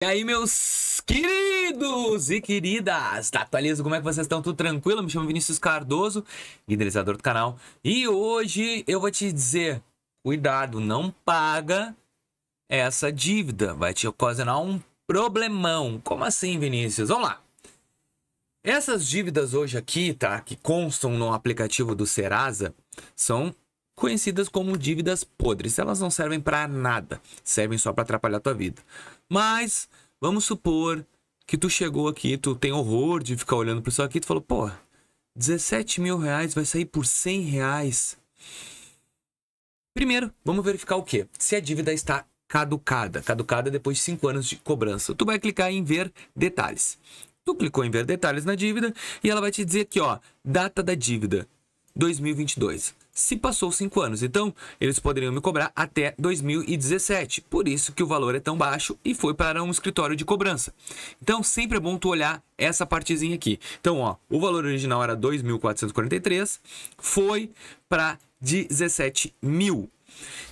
E aí, meus queridos e queridas, tá atualizo, como é que vocês estão? Tudo tranquilo? Me chamo Vinícius Cardoso, idealizador do canal. E hoje eu vou te dizer, cuidado, não paga essa dívida, vai te ocasionar um problemão. Como assim, Vinícius? Vamos lá. Essas dívidas hoje aqui, tá, que constam no aplicativo do Serasa, são conhecidas como dívidas podres. Elas não servem para nada, servem só para atrapalhar a tua vida. Mas vamos supor que tu chegou aqui, tu tem horror de ficar olhando para isso aqui, tu falou, pô, 17 mil reais vai sair por 100 reais. Primeiro, vamos verificar o quê? Se a dívida está caducada. Caducada depois de 5 anos de cobrança. Tu vai clicar em ver detalhes. Tu clicou em ver detalhes na dívida e ela vai te dizer aqui, ó, data da dívida, 2022. Se passou 5 anos, então eles poderiam me cobrar até 2017. Por isso que o valor é tão baixo e foi para um escritório de cobrança. Então sempre é bom tu olhar essa partezinha aqui. Então, ó, o valor original era 2.443, foi para 17 mil.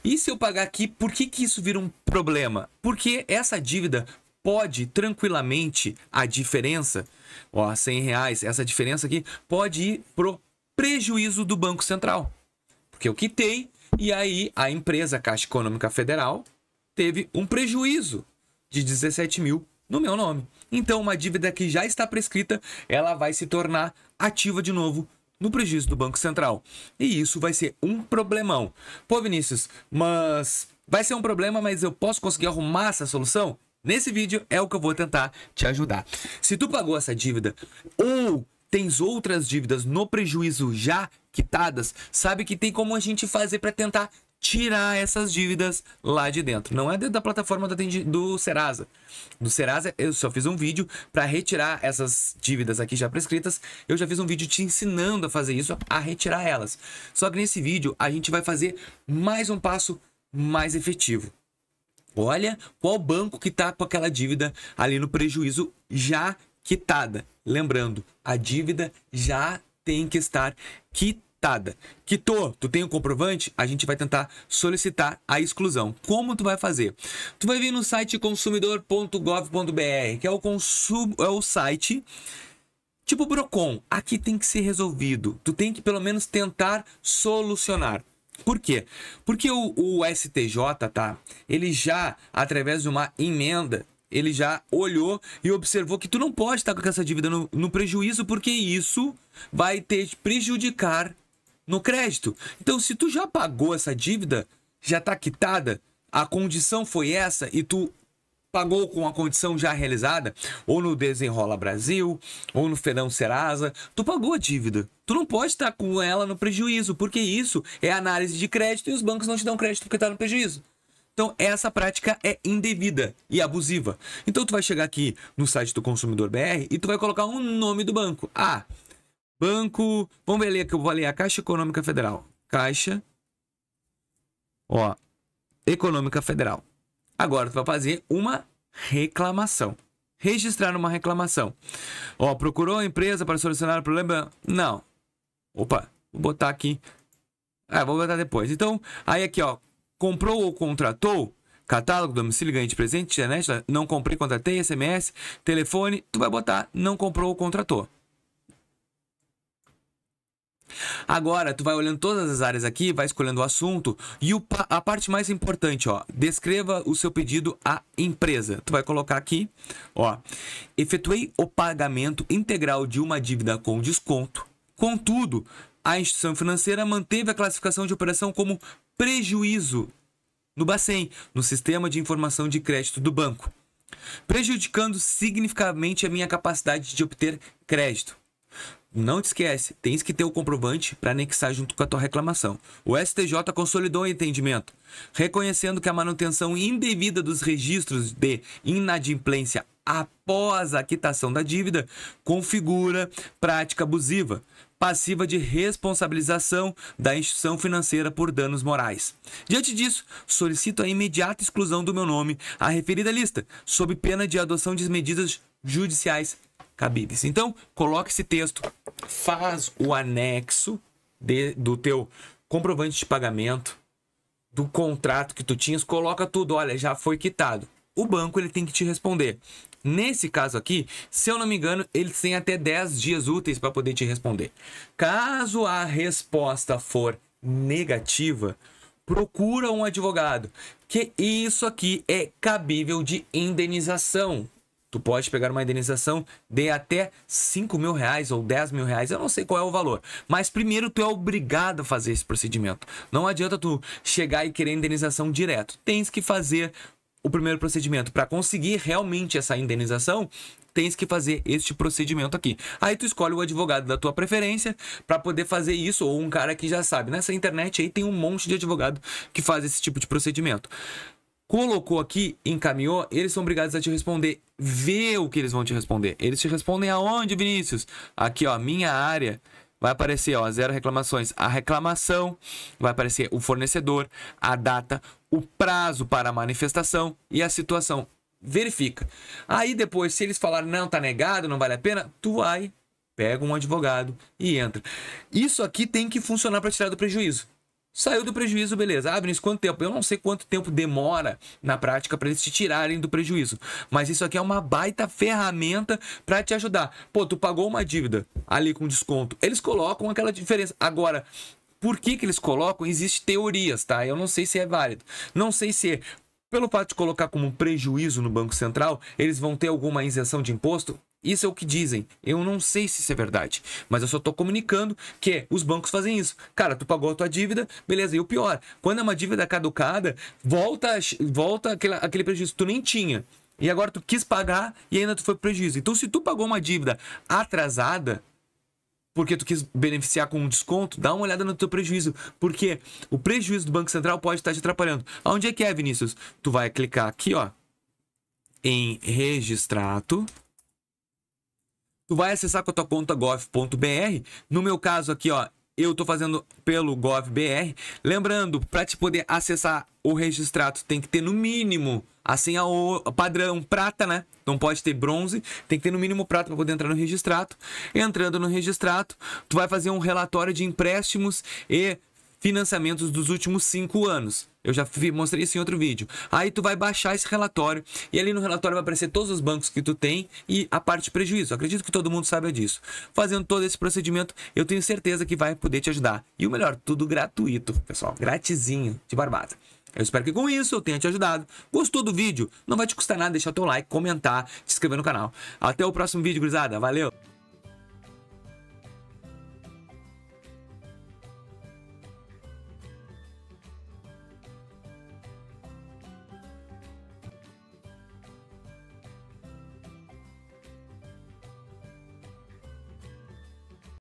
E se eu pagar aqui, por que isso vira um problema? Porque essa dívida pode tranquilamente, a diferença, ó, 100 reais, essa diferença aqui pode ir pro prejuízo do Banco Central. Porque eu quitei e aí a empresa Caixa Econômica Federal teve um prejuízo de 17 mil no meu nome. Então uma dívida que já está prescrita, ela vai se tornar ativa de novo no prejuízo do Banco Central. E isso vai ser um problemão. Pô, Vinícius, mas vai ser um problema, mas eu posso conseguir arrumar essa solução? Nesse vídeo é o que eu vou tentar te ajudar. Se tu pagou essa dívida ou tens outras dívidas no prejuízo já quitadas, sabe que tem como a gente fazer para tentar tirar essas dívidas lá de dentro. Não é dentro da plataforma do Serasa. Do Serasa eu só fiz um vídeo para retirar essas dívidas aqui já prescritas. Eu já fiz um vídeo te ensinando a fazer isso, a retirar elas. Só que nesse vídeo a gente vai fazer mais um passo mais efetivo. Olha qual banco que está com aquela dívida ali no prejuízo já quitada. Lembrando, a dívida já tem que estar quitada. Quitou, tu tem o comprovante, a gente vai tentar solicitar a exclusão. Como tu vai fazer? Tu vai vir no site consumidor.gov.br, que é o site tipo Procon. Aqui tem que ser resolvido. Tu tem que pelo menos tentar solucionar. Por quê? Porque o STJ, tá? Ele já, através de uma emenda, ele já olhou e observou que tu não pode estar com essa dívida no prejuízo, porque isso vai te prejudicar no crédito. Então, se tu já pagou essa dívida, já está quitada, a condição foi essa e tu pagou com a condição já realizada, ou no Desenrola Brasil, ou no Fedão Serasa, tu pagou a dívida. Tu não pode estar com ela no prejuízo, porque isso é análise de crédito e os bancos não te dão crédito porque está no prejuízo. Então, essa prática é indevida e abusiva. Então, tu vai chegar aqui no site do Consumidor BR e tu vai colocar um nome do banco. Ah, banco... Vamos ver ali que eu vou ler a Caixa Econômica Federal. Caixa... Ó, Econômica Federal. Agora tu vai fazer uma reclamação. Registrar uma reclamação. Ó, procurou a empresa para solucionar o problema? Não. Opa, vou botar aqui. Vou botar depois. Então, aí aqui, ó. Comprou ou contratou? Catálogo, domicílio, ganho de presente, internet, não comprei, contratei, SMS, telefone. Tu vai botar não comprou ou contratou. Agora, tu vai olhando todas as áreas aqui, vai escolhendo o assunto e a parte mais importante, ó, descreva o seu pedido à empresa. Tu vai colocar aqui, ó, efetuei o pagamento integral de uma dívida com desconto. Contudo, a instituição financeira manteve a classificação de operação como prejuízo no Bacen, no Sistema de Informação de Crédito do banco, prejudicando significativamente a minha capacidade de obter crédito. Não te esquece, tens que ter o comprovante para anexar junto com a tua reclamação. O STJ consolidou o entendimento, reconhecendo que a manutenção indevida dos registros de inadimplência após a quitação da dívida configura prática abusiva, passiva de responsabilização da instituição financeira por danos morais. Diante disso, solicito a imediata exclusão do meu nome à referida lista, sob pena de adoção de medidas judiciais cabíveis. Então, coloque esse texto, faz o anexo do teu comprovante de pagamento, do contrato que tu tinhas, coloca tudo, olha, já foi quitado. o banco ele tem que te responder. Nesse caso aqui, se eu não me engano, eles têm até 10 dias úteis para poder te responder. Caso a resposta for negativa, procura um advogado, que isso aqui é cabível de indenização. Tu pode pegar uma indenização de até 5 mil reais ou 10 mil reais, eu não sei qual é o valor. Mas primeiro tu é obrigado a fazer esse procedimento. Não adianta tu chegar e querer indenização direto. Tens que fazer o primeiro procedimento. Para conseguir realmente essa indenização, tens que fazer este procedimento aqui. Aí tu escolhe o advogado da tua preferência para poder fazer isso, ou um cara que já sabe. Nessa internet aí tem um monte de advogado que faz esse tipo de procedimento. Colocou aqui, encaminhou, eles são obrigados a te responder. Vê o que eles vão te responder. Eles te respondem aonde, Vinícius? Aqui, ó, minha área. Vai aparecer, ó, 0 reclamações. A reclamação, vai aparecer o fornecedor, a data, o prazo para a manifestação e a situação. Verifica. Aí depois, se eles falarem, não, tá negado, não vale a pena, tu vai, pega um advogado e entra. Isso aqui tem que funcionar para tirar do prejuízo. Saiu do prejuízo, beleza. Ah, Vinícius, quanto tempo? Eu não sei quanto tempo demora na prática para eles te tirarem do prejuízo. Mas isso aqui é uma baita ferramenta para te ajudar. Pô, tu pagou uma dívida ali com desconto. Eles colocam aquela diferença. Agora, por que eles colocam? Existem teorias, tá? Eu não sei se é válido. Não sei se é pelo fato de colocar como prejuízo no Banco Central, eles vão ter alguma isenção de imposto. Isso é o que dizem. Eu não sei se isso é verdade, mas eu só tô comunicando que os bancos fazem isso. Cara, tu pagou a tua dívida, beleza. E o pior, quando é uma dívida caducada, volta aquele prejuízo que tu nem tinha. E agora tu quis pagar e ainda tu foi pro prejuízo. Então, se tu pagou uma dívida atrasada, porque tu quis beneficiar com um desconto, dá uma olhada no teu prejuízo. Porque o prejuízo do Banco Central pode estar te atrapalhando. Aonde é que é, Vinícius? Tu vai clicar aqui, ó, em Registrato. Tu vai acessar com a tua conta gov.br. No meu caso aqui, ó, eu tô fazendo pelo gov.br. Lembrando, para te poder acessar o Registrato, tem que ter no mínimo a senha padrão prata, né? Não pode ter bronze, tem que ter no mínimo prata para poder entrar no Registrato. Entrando no Registrato, tu vai fazer um relatório de empréstimos e financiamentos dos últimos 5 anos. Eu já mostrei isso em outro vídeo. Aí tu vai baixar esse relatório e ali no relatório vai aparecer todos os bancos que tu tem e a parte de prejuízo. Acredito que todo mundo sabe disso. Fazendo todo esse procedimento, eu tenho certeza que vai poder te ajudar. E o melhor, tudo gratuito, pessoal. Gratizinho, de barbada. Eu espero que com isso eu tenha te ajudado. Gostou do vídeo? Não vai te custar nada deixar o teu like, comentar, se inscrever no canal. Até o próximo vídeo, gurizada. Valeu!